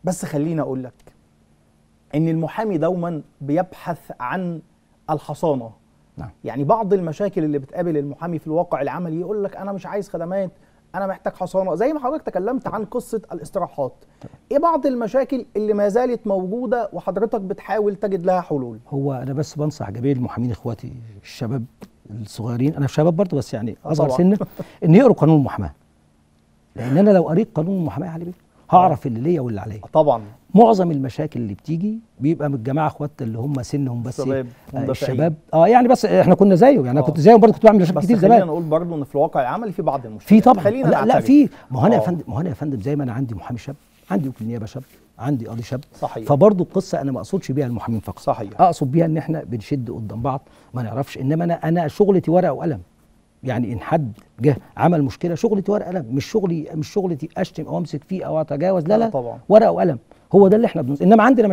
بس خليني اقول لك ان المحامي دوما بيبحث عن الحصانه. نعم. يعني بعض المشاكل اللي بتقابل المحامي في الواقع العملي يقول لك انا مش عايز خدمات، انا محتاج حصانه، زي ما حضرتك تكلمت عن قصه الاستراحات. ايه بعض المشاكل اللي ما زالت موجوده وحضرتك بتحاول تجد لها حلول؟ هو انا بس بنصح جميع المحامين اخواتي الشباب الصغيرين، انا شباب برضه بس يعني اصغر سنا، ان يقروا قانون المحاماه. لان انا لو قريت قانون المحاماه على بيه هعرف اللي ليا واللي عليا. طبعا معظم المشاكل اللي بتيجي بيبقى من الجماعه اخواتنا اللي هم سنهم بس الشباب. يعني بس احنا كنا زيه، يعني انا كنت زيه برضه، كنت بعمل مشاكل كتير زمان. بس خلينا نقول برضه ان في الواقع العملي في بعض المشكلات. في طبعا. خلينا لا في. ما هو انا يا فندم زي ما انا عندي محامي شاب، عندي وكيل نيابه شاب، عندي قاضي شاب. صحيح. فبرضه القصه انا ما اقصدش بيها المحامين فقط. صحيح. اقصد بيها ان احنا بنشد قدام بعض ما نعرفش. انما انا شغلتي ورقه وقلم. يعني ان حد جه عمل مشكله شغلتي ورقه وقلم، مش شغلتي اشتم او امسك فيه او اتجاوز. لا طبعا. ورقه وقلم هو ده اللي احنا انما عندنا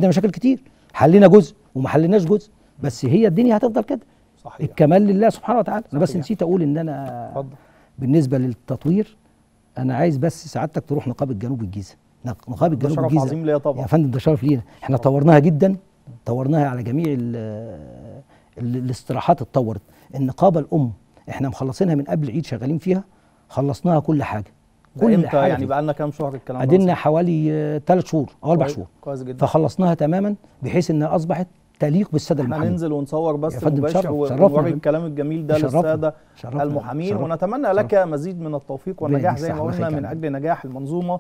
مشاكل كتير، حلينا جزء وما حليناش جزء، بس هي الدنيا هتفضل كده. صحيح. الكمال لله سبحانه وتعالى. انا بس نسيت اقول ان انا بالنسبه للتطوير انا عايز بس سعادتك تروح نقابه جنوب الجيزه. نقابه جنوب الجيزه ده شرف عظيم ليا طبعا يا فندم، ده شرف لينا. احنا طورناها جدا، طورناها على جميع الاستراحات. اتطورت النقابه الام، احنا مخلصينها من قبل العيد، شغالين فيها، خلصناها كل حاجه. كل حاجه يعني بقى لنا كام شهر الكلام ده؟ قعدنا حوالي 3 شهور او 4 شهور. كويس جدا. فخلصناها تماما بحيث انها اصبحت تليق بالساده المحامين. هننزل ونصور بث مباشر ونوري الكلام الجميل ده للساده المحامين، ونتمنى لك مزيد من التوفيق والنجاح زي ما قلنا من اجل نجاح المنظومه.